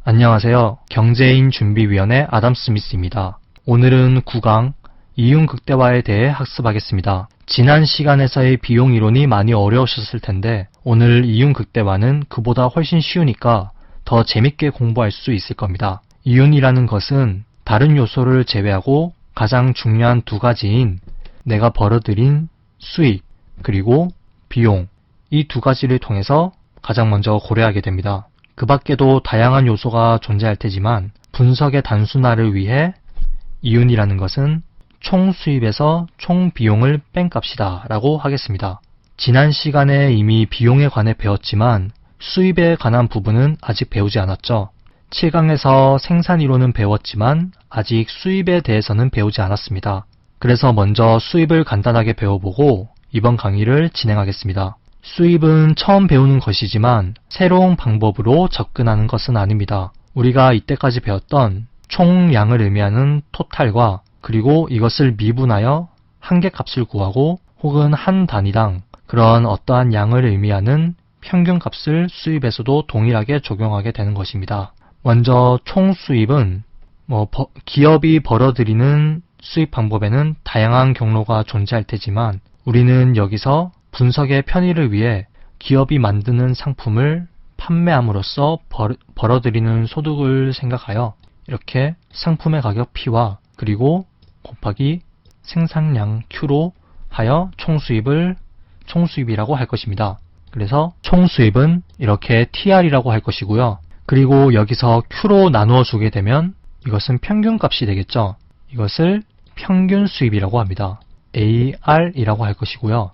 안녕하세요. 경제인준비위원회 아담 스미스입니다. 오늘은 9강 이윤극대화에 대해 학습하겠습니다. 지난 시간에서의 비용 이론이 많이 어려우셨을 텐데 오늘 이윤극대화는 그보다 훨씬 쉬우니까 더 재밌게 공부할 수 있을 겁니다. 이윤이라는 것은 다른 요소를 제외하고 가장 중요한 두 가지인 내가 벌어들인 수익 그리고 비용, 이 두 가지를 통해서 가장 먼저 고려하게 됩니다. 그 밖에도 다양한 요소가 존재할 테지만 분석의 단순화를 위해 이윤이라는 것은 총 수입에서 총 비용을 뺀 값이다 라고 하겠습니다. 지난 시간에 이미 비용에 관해 배웠지만 수입에 관한 부분은 아직 배우지 않았죠. 7강에서 생산이론은 배웠지만 아직 수입에 대해서는 배우지 않았습니다. 그래서 먼저 수입을 간단하게 배워보고 이번 강의를 진행하겠습니다. 수입은 처음 배우는 것이지만 새로운 방법으로 접근하는 것은 아닙니다. 우리가 이때까지 배웠던 총량을 의미하는 토탈과 그리고 이것을 미분하여 한계값을 구하고 혹은 한 단위당 그런 어떠한 양을 의미하는 평균값을 수입에서도 동일하게 적용하게 되는 것입니다. 먼저 총수입은 기업이 벌어들이는 수입 방법에는 다양한 경로가 존재할 테지만 우리는 여기서 분석의 편의를 위해 기업이 만드는 상품을 판매함으로써 벌어들이는 소득을 생각하여 이렇게 상품의 가격 P와 그리고 곱하기 생산량 Q로 하여 총수입이라고 할 것입니다. 그래서 총수입은 이렇게 TR이라고 할 것이고요. 그리고 여기서 Q로 나누어 주게 되면 이것은 평균값이 되겠죠. 이것을 평균 수입이라고 합니다. AR이라고 할 것이고요.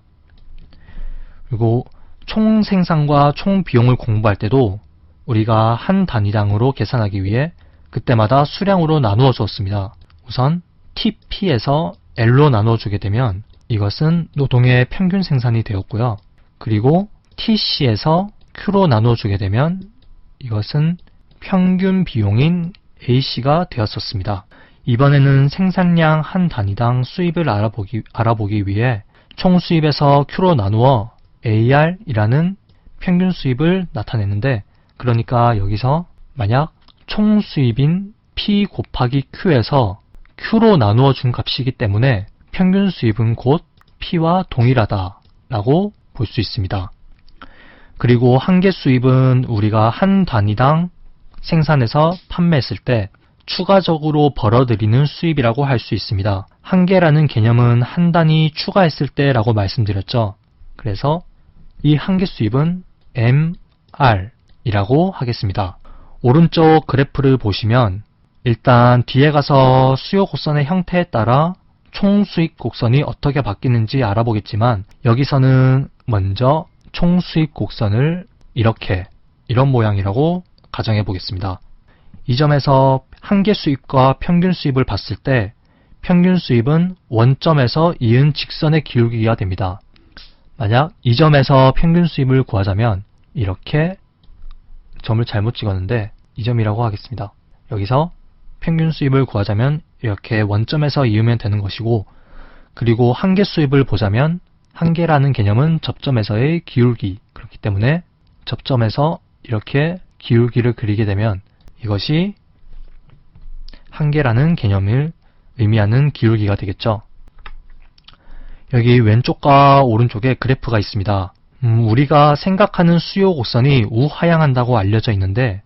그리고 총 생산과 총 비용을 공부할 때도 우리가 한 단위당으로 계산하기 위해 그때마다 수량으로 나누어 주었습니다. 우선 TP에서 L로 나누어 주게 되면 이것은 노동의 평균 생산이 되었고요. 그리고 TC에서 Q로 나누어 주게 되면 이것은 평균 비용인 AC가 되었었습니다. 이번에는 생산량 한 단위당 수입을 알아보기 위해 총 수입에서 Q로 나누어 AR이라는 평균 수입을 나타내는데, 그러니까 여기서 만약 총 수입인 P 곱하기 Q에서 Q로 나누어 준 값이기 때문에 평균 수입은 곧 P와 동일하다 라고 볼 수 있습니다. 그리고 한계 수입은 우리가 한 단위당 생산해서 판매했을 때 추가적으로 벌어들이는 수입이라고 할 수 있습니다. 한계라는 개념은 한 단위 추가했을 때라고 말씀드렸죠. 그래서 이 한계 수입은 MR이라고 하겠습니다. 오른쪽 그래프를 보시면 일단 뒤에 가서 수요 곡선의 형태에 따라 총 수익 곡선이 어떻게 바뀌는지 알아보겠지만 여기서는 먼저 총 수익 곡선을 이런 모양이라고 가정해 보겠습니다. 이 점에서 한계 수입과 평균 수입을 봤을 때 평균 수입은 원점에서 이은 직선의 기울기가 됩니다. 만약 이 점에서 평균 수입을 구하자면 이렇게 점을 잘못 찍었는데 이 점이라고 하겠습니다. 여기서 평균 수입을 구하자면 이렇게 원점에서 이으면 되는 것이고, 그리고 한계 수입을 보자면 한계라는 개념은 접점에서의 기울기, 그렇기 때문에 접점에서 이렇게 기울기를 그리게 되면 이것이 한계라는 개념을 의미하는 기울기가 되겠죠. 여기 왼쪽과 오른쪽에 그래프가 있습니다. 우리가 생각하는 수요 곡선이 우하향한다고 알려져 있는데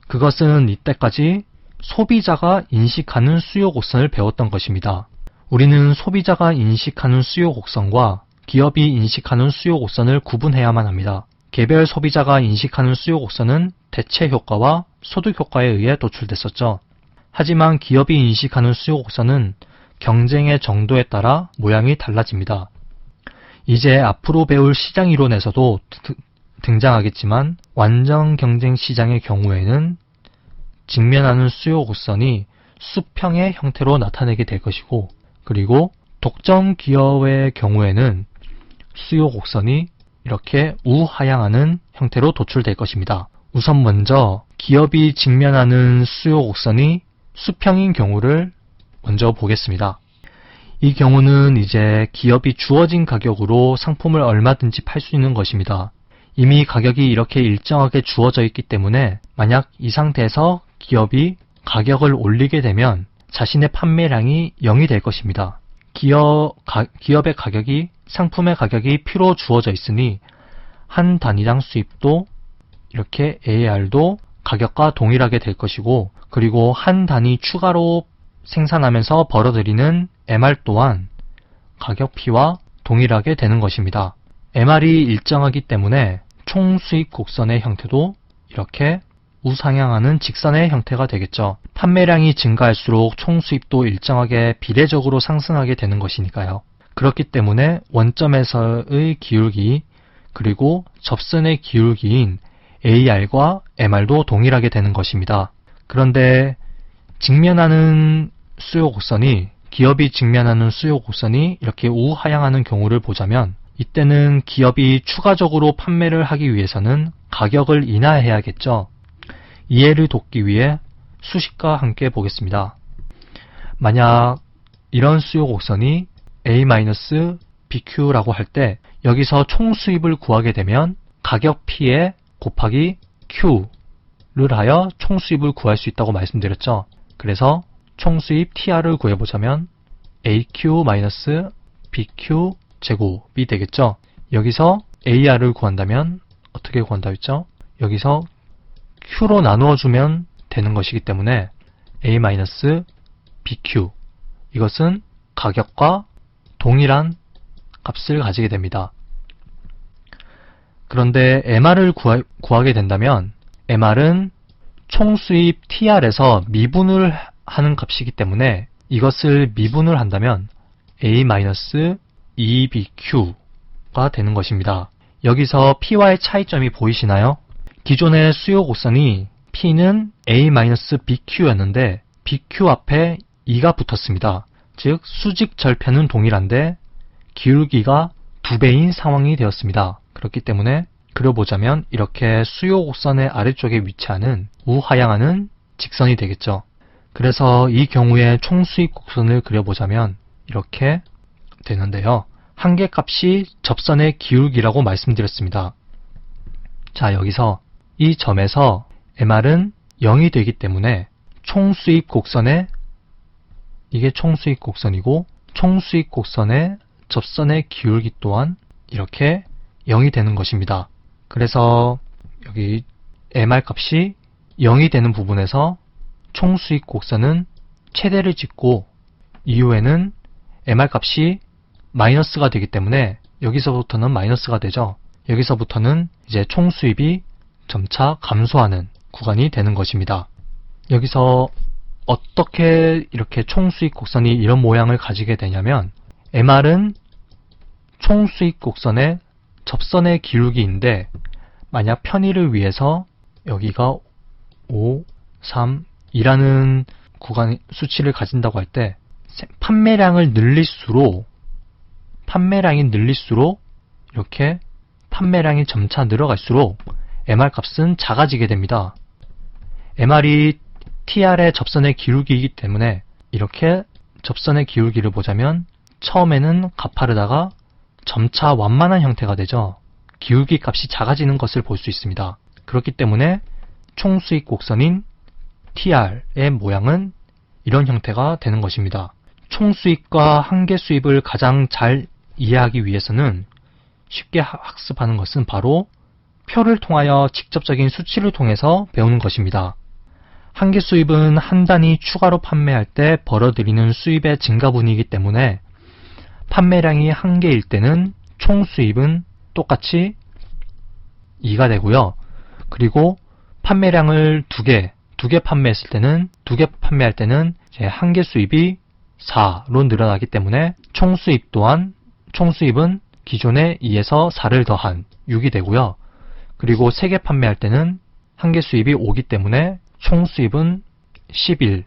그것은 이때까지 소비자가 인식하는 수요 곡선을 배웠던 것입니다. 우리는 소비자가 인식하는 수요 곡선과 기업이 인식하는 수요 곡선을 구분해야만 합니다. 개별 소비자가 인식하는 수요 곡선은 대체 효과와 소득 효과에 의해 도출됐었죠. 하지만 기업이 인식하는 수요 곡선은 경쟁의 정도에 따라 모양이 달라집니다. 이제 앞으로 배울 시장 이론에서도 등장하겠지만 완전 경쟁 시장의 경우에는 직면하는 수요 곡선이 수평의 형태로 나타내게 될 것이고, 그리고 독점 기업의 경우에는 수요 곡선이 이렇게 우하향하는 형태로 도출될 것입니다. 우선 먼저 기업이 직면하는 수요 곡선이 수평인 경우를 먼저 보겠습니다. 이 경우는 이제 기업이 주어진 가격으로 상품을 얼마든지 팔 수 있는 것입니다. 이미 가격이 이렇게 일정하게 주어져 있기 때문에 만약 이 상태에서 기업이 가격을 올리게 되면 자신의 판매량이 0이 될 것입니다. 기업의 가격이, 상품의 가격이 P로 주어져 있으니 한 단위당 수입도 이렇게 AR도 가격과 동일하게 될 것이고, 그리고 한 단위 추가로 생산하면서 벌어들이는 MR 또한 가격 P와 동일하게 되는 것입니다. MR이 일정하기 때문에 총 수입 곡선의 형태도 이렇게 우상향하는 직선의 형태가 되겠죠. 판매량이 증가할수록 총 수입도 일정하게 비례적으로 상승하게 되는 것이니까요. 그렇기 때문에 원점에서의 기울기 그리고 접선의 기울기인 AR과 MR도 동일하게 되는 것입니다. 그런데 기업이 직면하는 수요 곡선이 이렇게 우하향하는 경우를 보자면, 이때는 기업이 추가적으로 판매를 하기 위해서는 가격을 인하해야겠죠. 이해를 돕기 위해 수식과 함께 보겠습니다. 만약 이런 수요 곡선이 A-BQ라고 할 때 여기서 총 수입을 구하게 되면 가격 P에 곱하기 Q를 하여 총 수입을 구할 수 있다고 말씀드렸죠. 그래서 총 수입 TR을 구해보자면 AQ-BQ 제곱이 되겠죠. 여기서 AR을 구한다면 어떻게 구한다 했죠? 여기서 Q로 나누어주면 되는 것이기 때문에 A-BQ, 이것은 가격과 동일한 값을 가지게 됩니다. 그런데 MR을 구하게 된다면 MR은 총수입 TR에서 미분을 하는 값이기 때문에 이것을 미분을 한다면 A-2BQ가 되는 것입니다. 여기서 P와의 차이점이 보이시나요? 기존의 수요 곡선이 P는 A-BQ였는데 BQ 앞에 2가 붙었습니다. 즉 수직 절편은 동일한데 기울기가 2배인 상황이 되었습니다. 그렇기 때문에 그려보자면 이렇게 수요 곡선의 아래쪽에 위치하는 우하향하는 직선이 되겠죠. 그래서 이 경우에 총수입 곡선을 그려보자면 이렇게 되는데요. 한계값이 접선의 기울기라고 말씀드렸습니다. 자, 여기서 이 점에서 MR은 0이 되기 때문에 총수입 곡선의, 이게 총수입 곡선이고 총수입 곡선의 접선의 기울기 또한 이렇게 0이 되는 것입니다. 그래서 여기 MR 값이 0이 되는 부분에서 총수입 곡선은 최대를 찍고 이후에는 MR 값이 마이너스가 되기 때문에 여기서부터는 마이너스가 되죠. 여기서부터는 이제 총수입이 점차 감소하는 구간이 되는 것입니다. 여기서 어떻게 이렇게 총수입 곡선이 이런 모양을 가지게 되냐면, MR은 총수입 곡선의 접선의 기울기인데 만약 편의를 위해서 여기가 5, 3, 2라는 구간 수치를 가진다고 할 때 판매량이 늘릴수록 이렇게 판매량이 점차 늘어갈수록 MR 값은 작아지게 됩니다. MR이 TR의 접선의 기울기이기 때문에 이렇게 접선의 기울기를 보자면 처음에는 가파르다가 점차 완만한 형태가 되죠. 기울기 값이 작아지는 것을 볼 수 있습니다. 그렇기 때문에 총수입 곡선인 TR의 모양은 이런 형태가 되는 것입니다. 총수입과 한계수입을 가장 잘 이해하기 위해서는 쉽게 학습하는 것은 바로 표를 통하여 직접적인 수치를 통해서 배우는 것입니다. 한계수입은 한 단위 추가로 판매할 때 벌어들이는 수입의 증가분이기 때문에 판매량이 1개일 때는 총수입은 똑같이 2가 되고요. 그리고 판매량을 2개 판매했을 때는 2개 판매할 때는 이제 한계수입이 4로 늘어나기 때문에 총수입은 기존의 2에서 4를 더한 6이 되고요. 그리고 3개 판매할 때는 한계수입이 5기 때문에 총수입은 11.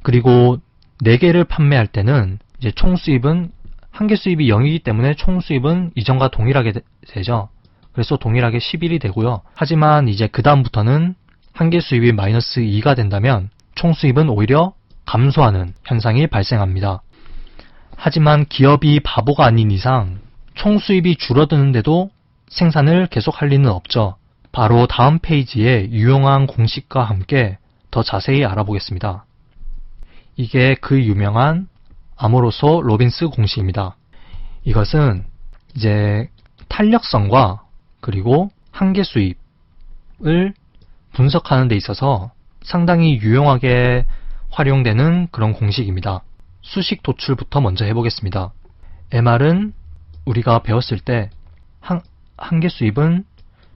그리고 4개를 판매할 때는 이제 총수입은 한계수입이 0이기 때문에 총수입은 이전과 동일하게 되죠. 그래서 동일하게 11이 되고요. 하지만 이제 그 다음부터는 한계수입이 마이너스 2가 된다면 총수입은 오히려 감소하는 현상이 발생합니다. 하지만 기업이 바보가 아닌 이상 총수입이 줄어드는데도 생산을 계속할 리는 없죠. 바로 다음 페이지에 유용한 공식과 함께 더 자세히 알아보겠습니다. 이게 그 유명한 아모로소 로빈스 공식입니다. 이것은 이제 탄력성과 그리고 한계 수입을 분석하는 데 있어서 상당히 유용하게 활용되는 그런 공식입니다. 수식 도출부터 먼저 해보겠습니다. MR은 우리가 배웠을 때 한계 수입은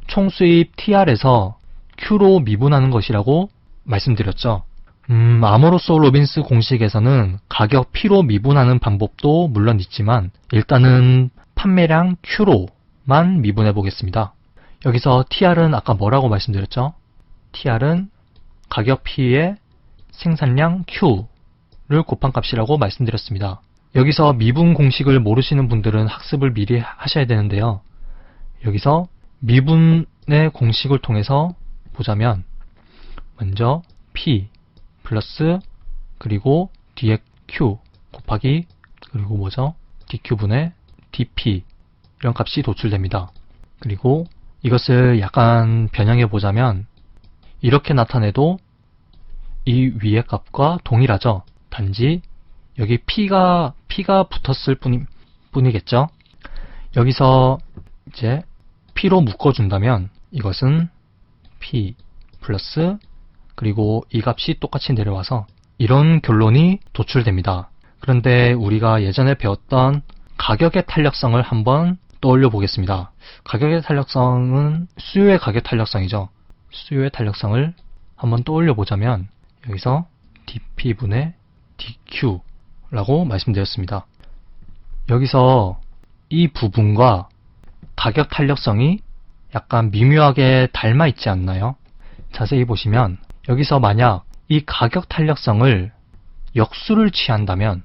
총 수입 TR에서 Q로 미분하는 것이라고 말씀드렸죠. 아모로소 로빈스 공식에서는 가격 P로 미분하는 방법도 물론 있지만 일단은 판매량 Q로만 미분해 보겠습니다. 여기서 TR은 아까 뭐라고 말씀드렸죠? TR은 가격 P의 생산량 Q를 곱한 값이라고 말씀드렸습니다. 여기서 미분 공식을 모르시는 분들은 학습을 미리 하셔야 되는데요. 여기서 미분의 공식을 통해서 보자면 먼저 P 플러스 그리고 뒤에 Q 곱하기 그리고 뭐죠? DQ분의 DP 이런 값이 도출됩니다. 그리고 이것을 약간 변형해 보자면 이렇게 나타내도 이 위의 값과 동일하죠. 단지 여기 P가 붙었을 뿐이겠죠. 여기서 이제 P로 묶어준다면 이것은 P 플러스 그리고 이 값이 똑같이 내려와서 이런 결론이 도출됩니다. 그런데 우리가 예전에 배웠던 가격의 탄력성을 한번 떠올려 보겠습니다. 가격의 탄력성은 수요의 가격 탄력성이죠. 수요의 탄력성을 한번 떠올려 보자면 여기서 dp분의 dq라고 말씀드렸습니다. 여기서 이 부분과 가격 탄력성이 약간 미묘하게 닮아 있지 않나요? 자세히 보시면 여기서 만약 이 가격 탄력성을 역수를 취한다면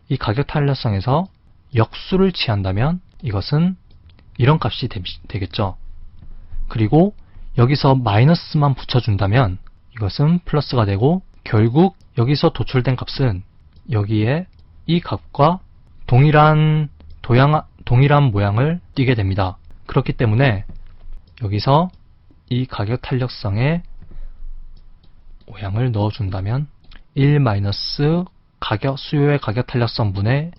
이 가격 탄력성에서 역수를 취한다면 이것은 이런 값이 되겠죠. 그리고 여기서 마이너스만 붙여준다면 이것은 플러스가 되고 결국 여기서 도출된 값은 여기에 이 값과 동일한 모양을 띠게 됩니다. 그렇기 때문에 여기서 이 가격 탄력성에 모양을 넣어준다면 1 마이너스 수요의 가격 탄력성 분의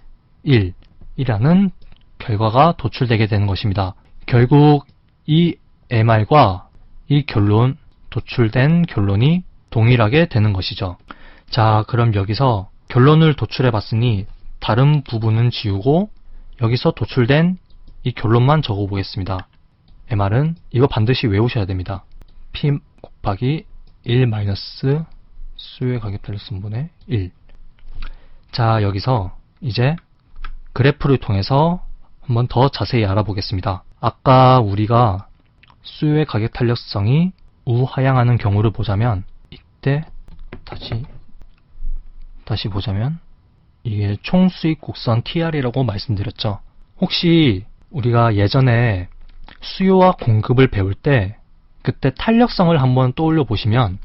1이라는 결과가 도출되게 되는 것입니다. 결국 이 MR과 이 도출된 결론이 동일하게 되는 것이죠. 자, 그럼 여기서 결론을 도출해 봤으니 다른 부분은 지우고 여기서 도출된 이 결론만 적어 보겠습니다. MR은 이거 반드시 외우셔야 됩니다. P 곱하기 1 마이너스 수요의 가격 탄력성 분의 1. 자, 여기서 이제 그래프를 통해서 한번 더 자세히 알아보겠습니다. 아까 우리가 수요의 가격 탄력성이 우하향하는 경우를 보자면 이때 다시 보자면 이게 총수익 곡선 TR이라고 말씀드렸죠. 혹시 우리가 예전에 수요와 공급을 배울 때 그때 탄력성을 한번 떠올려 보시면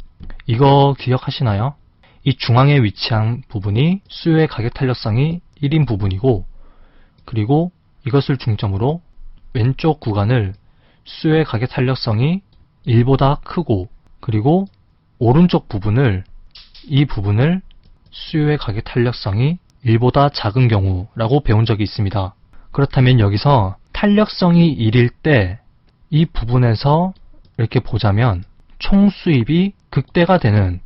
이거 기억하시나요? 이 중앙에 위치한 부분이 수요의 가격 탄력성이 1인 부분이고 그리고 이것을 중점으로 왼쪽 구간을 수요의 가격 탄력성이 1보다 크고 그리고 오른쪽 부분을 이 부분을 수요의 가격 탄력성이 1보다 작은 경우라고 배운 적이 있습니다. 그렇다면 여기서 탄력성이 1일 때 이 부분에서 이렇게 보자면 총 수입이 극대가 되는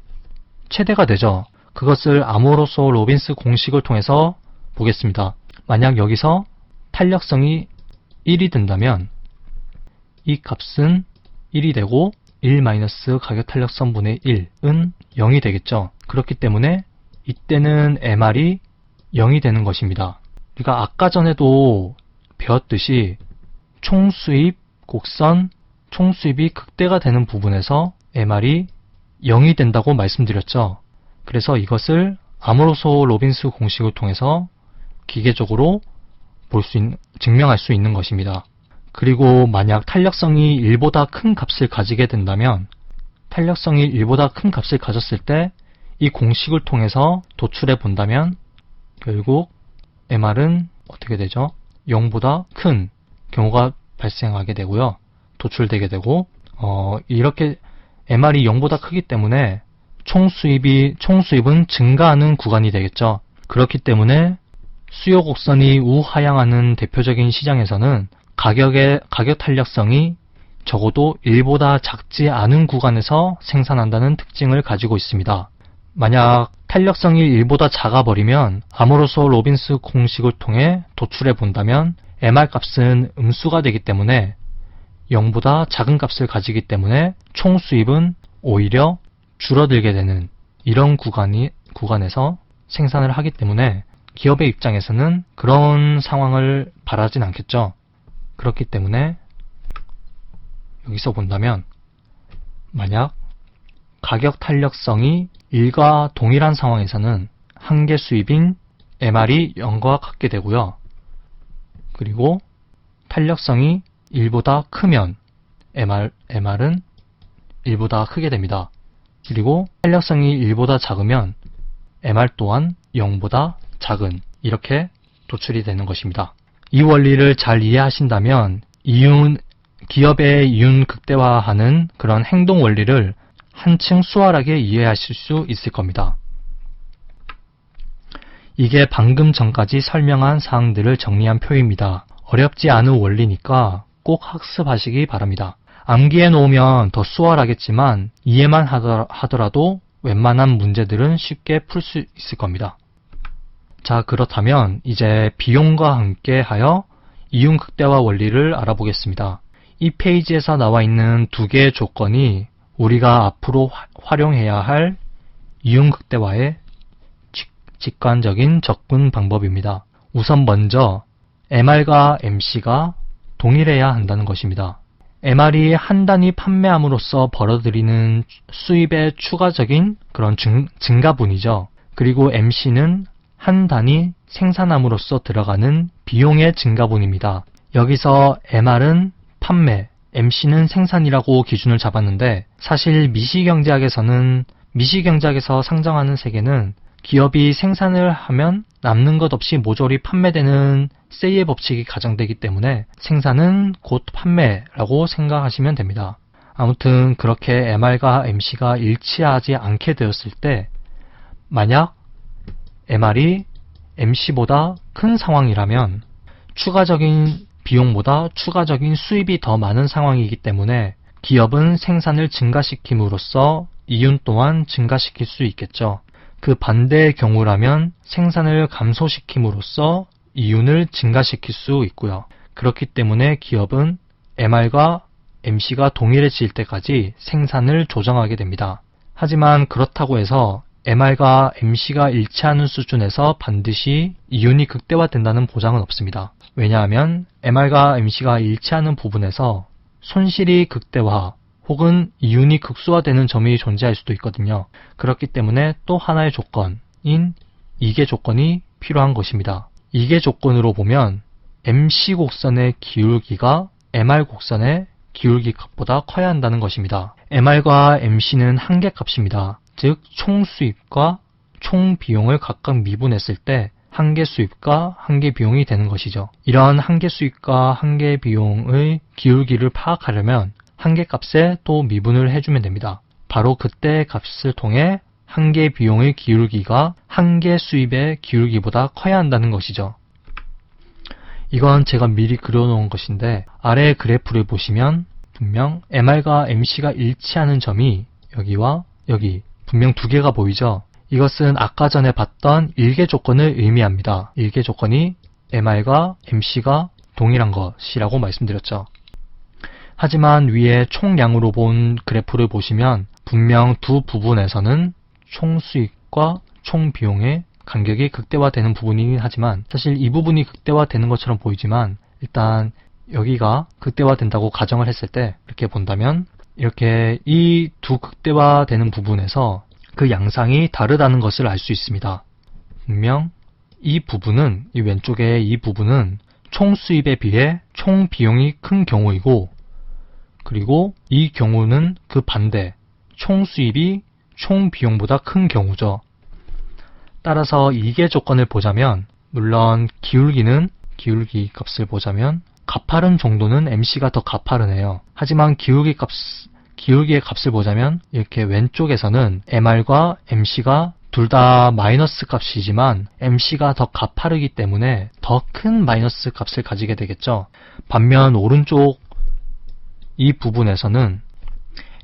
최대가 되죠. 그것을 아모로소 로빈스 공식을 통해서 보겠습니다. 만약 여기서 탄력성이 1이 된다면 이 값은 1이 되고 1 마이너스 가격 탄력성 분의 1은 0이 되겠죠. 그렇기 때문에 이때는 MR이 0이 되는 것입니다. 우리가 아까 전에도 배웠듯이 총수입 곡선 총수입이 극대가 되는 부분에서 MR이 0이 된다고 말씀드렸죠. 그래서 이것을 아모로소 로빈스 공식을 통해서 기계적으로 증명할 수 있는 것입니다. 그리고 만약 탄력성이 1보다 큰 값을 가지게 된다면 탄력성이 1보다 큰 값을 가졌을 때 이 공식을 통해서 도출해 본다면 결국 MR은 어떻게 되죠? 0보다 큰 경우가 발생하게 되고요. 도출되게 되고 이렇게 MR이 0보다 크기 때문에 총수입은 증가하는 구간이 되겠죠. 그렇기 때문에 수요 곡선이 우하향하는 대표적인 시장에서는 가격 탄력성이 적어도 1보다 작지 않은 구간에서 생산한다는 특징을 가지고 있습니다. 만약 탄력성이 1보다 작아버리면 아모로소 로빈스 공식을 통해 도출해 본다면 MR 값은 음수가 되기 때문에 0보다 작은 값을 가지기 때문에 총 수입은 오히려 줄어들게 되는 이런 구간에서 생산을 하기 때문에 기업의 입장에서는 그런 상황을 바라진 않겠죠. 그렇기 때문에 여기서 본다면 만약 가격 탄력성이 1과 동일한 상황에서는 한계 수입인 MR이 0과 같게 되고요. 그리고 탄력성이 1보다 크면 MR은 1보다 크게 됩니다. 그리고 탄력성이 1보다 작으면 MR 또한 0보다 작은 이렇게 도출이 되는 것입니다. 이 원리를 잘 이해하신다면 기업의 이윤 극대화하는 그런 행동 원리를 한층 수월하게 이해하실 수 있을 겁니다. 이게 방금 전까지 설명한 사항들을 정리한 표입니다. 어렵지 않은 원리니까 꼭 학습하시기 바랍니다. 암기해 놓으면 더 수월하겠지만 이해만 하더라도 웬만한 문제들은 쉽게 풀 수 있을 겁니다. 자, 그렇다면 이제 비용과 함께 하여 이윤 극대화 원리를 알아보겠습니다. 이 페이지에서 나와 있는 두 개의 조건이 우리가 앞으로 활용해야 할 이윤 극대화의 직관적인 접근 방법입니다. 우선 먼저 MR과 MC가 동일해야 한다는 것입니다. MR이 한 단위 판매함으로써 벌어들이는 수입의 추가적인 그런 증가분이죠. 그리고 MC는 한 단위 생산함으로써 들어가는 비용의 증가분입니다. 여기서 MR은 판매, MC는 생산이라고 기준을 잡았는데 사실 미시경제학에서 상정하는 세계는 기업이 생산을 하면 남는 것 없이 모조리 판매되는 세이의 법칙이 가정되기 때문에 생산은 곧 판매라고 생각하시면 됩니다. 아무튼 그렇게 MR과 MC가 일치하지 않게 되었을 때 만약 MR이 MC보다 큰 상황이라면 추가적인 비용보다 추가적인 수입이 더 많은 상황이기 때문에 기업은 생산을 증가시킴으로써 이윤 또한 증가시킬 수 있겠죠. 그 반대의 경우라면 생산을 감소시킴으로써 이윤을 증가시킬 수 있고요. 그렇기 때문에 기업은 MR과 MC가 동일해질 때까지 생산을 조정하게 됩니다. 하지만 그렇다고 해서 MR과 MC가 일치하는 수준에서 반드시 이윤이 극대화된다는 보장은 없습니다. 왜냐하면 MR과 MC가 일치하는 부분에서 손실이 극대화 혹은 이윤이 극소화되는 점이 존재할 수도 있거든요. 그렇기 때문에 또 하나의 조건인 이계 조건이 필요한 것입니다. 이계 조건으로 보면 MC 곡선의 기울기가 MR 곡선의 기울기 값보다 커야 한다는 것입니다. MR과 MC는 한계값입니다. 즉 총 수입과 총 비용을 각각 미분했을 때 한계 수입과 한계 비용이 되는 것이죠. 이러한 한계 수입과 한계 비용의 기울기를 파악하려면 한계값에 또 미분을 해주면 됩니다. 바로 그때의 값을 통해 한계 비용의 기울기가 한계 수입의 기울기보다 커야 한다는 것이죠. 이건 제가 미리 그려놓은 것인데 아래 그래프를 보시면 분명 MR과 MC가 일치하는 점이 여기와 여기 분명 두 개가 보이죠. 이것은 아까 전에 봤던 일계 조건을 의미합니다. 일계 조건이 MR과 MC가 동일한 것이라고 말씀드렸죠. 하지만 위에 총량으로 본 그래프를 보시면 분명 두 부분에서는 총 수익과 총 비용의 간격이 극대화되는 부분이긴 하지만 사실 이 부분이 극대화되는 것처럼 보이지만 일단 여기가 극대화된다고 가정을 했을 때 이렇게 본다면 이렇게 이 두 극대화되는 부분에서 그 양상이 다르다는 것을 알 수 있습니다. 분명 이 왼쪽의 이 부분은 총 수입에 비해 총 비용이 큰 경우이고 그리고 이 경우는 그 반대 총 수입이 총 비용보다 큰 경우죠. 따라서 이계 조건을 보자면 물론 기울기 값을 보자면 가파른 정도는 MC가 더 가파르네요. 하지만 기울기의 값을 보자면 이렇게 왼쪽에서는 MR과 MC가 둘 다 마이너스 값이지만 MC가 더 가파르기 때문에 더 큰 마이너스 값을 가지게 되겠죠. 반면 오른쪽 이 부분에서는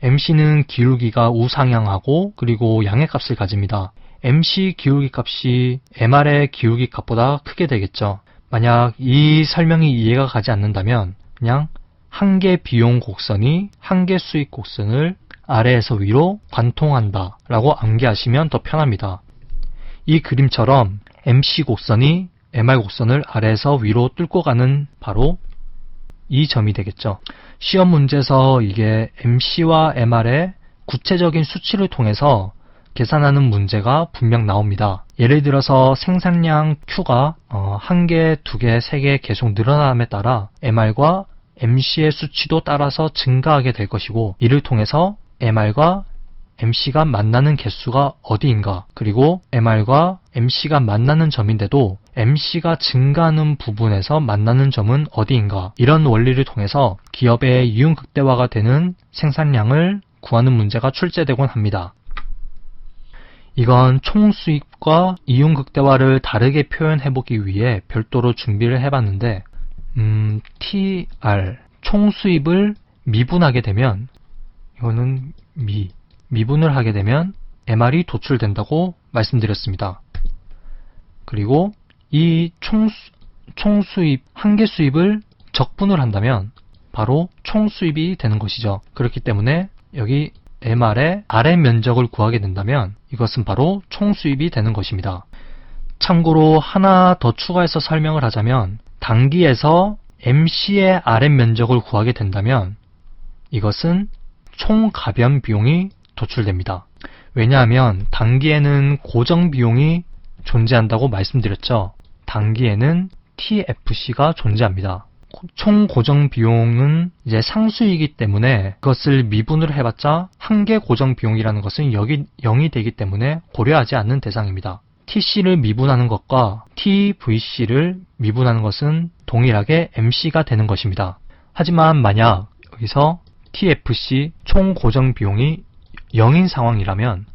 MC는 기울기가 우상향하고 그리고 양의 값을 가집니다. MC 기울기 값이 MR의 기울기 값보다 크게 되겠죠. 만약 이 설명이 이해가 가지 않는다면 그냥 한 개 비용 곡선이 한 개 수익 곡선을 아래에서 위로 관통한다 라고 암기하시면 더 편합니다. 이 그림처럼 MC 곡선이 MR 곡선을 아래에서 위로 뚫고 가는 바로 이 점이 되겠죠. 시험 문제에서 이게 MC와 MR의 구체적인 수치를 통해서 계산하는 문제가 분명 나옵니다. 예를 들어서 생산량 Q가 1개, 2개, 3개 계속 늘어남에 따라 MR과 MC의 수치도 따라서 증가하게 될 것이고, 이를 통해서 MR과 MC가 만나는 개수가 어디인가, 그리고 MR과 MC가 만나는 점인데도 MC가 증가하는 부분에서 만나는 점은 어디인가, 이런 원리를 통해서 기업의 이윤극대화가 되는 생산량을 구하는 문제가 출제되곤 합니다. 이건 총수입과 이윤극대화를 다르게 표현해보기 위해 별도로 준비를 해봤는데, TR, 총수입을 미분하게 되면, 이거는 미분을 하게 되면 MR이 도출된다고 말씀드렸습니다. 그리고 이 총수입, 한 개 수입을 적분을 한다면 바로 총수입이 되는 것이죠. 그렇기 때문에 여기 MR의 아래 면적을 구하게 된다면 이것은 바로 총수입이 되는 것입니다. 참고로 하나 더 추가해서 설명을 하자면, 단기에서 MC의 아래 면적을 구하게 된다면 이것은 총가변 비용이 도출됩니다. 왜냐하면 단기에는 고정 비용이 존재한다고 말씀드렸죠. 단기에는 TFC가 존재합니다. 총 고정 비용은 이제 상수이기 때문에 그것을 미분을 해봤자 한 개 고정 비용이라는 것은 여기 0이 되기 때문에 고려하지 않는 대상입니다. TC를 미분하는 것과 TVC를 미분하는 것은 동일하게 MC가 되는 것입니다. 하지만 만약 여기서 TFC 총 고정 비용이 0인 상황이라면,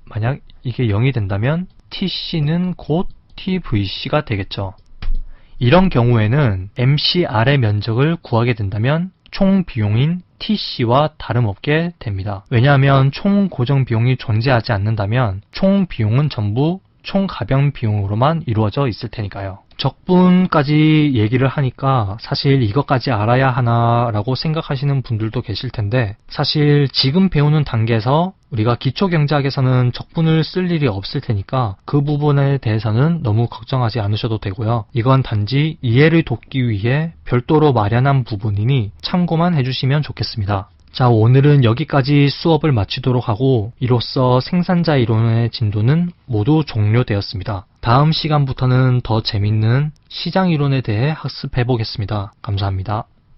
만약 이게 0이 된다면 TC는 곧 TVC가 되겠죠. 이런 경우에는 MC 아래 면적을 구하게 된다면 총 비용인 TC와 다름없게 됩니다. 왜냐하면 총 고정 비용이 존재하지 않는다면 총 비용은 전부 총 가변 비용으로만 이루어져 있을 테니까요. 적분까지 얘기를 하니까 사실 이것까지 알아야 하나 라고 생각하시는 분들도 계실 텐데, 사실 지금 배우는 단계에서 우리가 기초경제학에서는 적분을 쓸 일이 없을 테니까 그 부분에 대해서는 너무 걱정하지 않으셔도 되고요. 이건 단지 이해를 돕기 위해 별도로 마련한 부분이니 참고만 해주시면 좋겠습니다. 자, 오늘은 여기까지 수업을 마치도록 하고 이로써 생산자 이론의 진도는 모두 종료되었습니다. 다음 시간부터는 더 재밌는 시장 이론에 대해 학습해 보겠습니다. 감사합니다.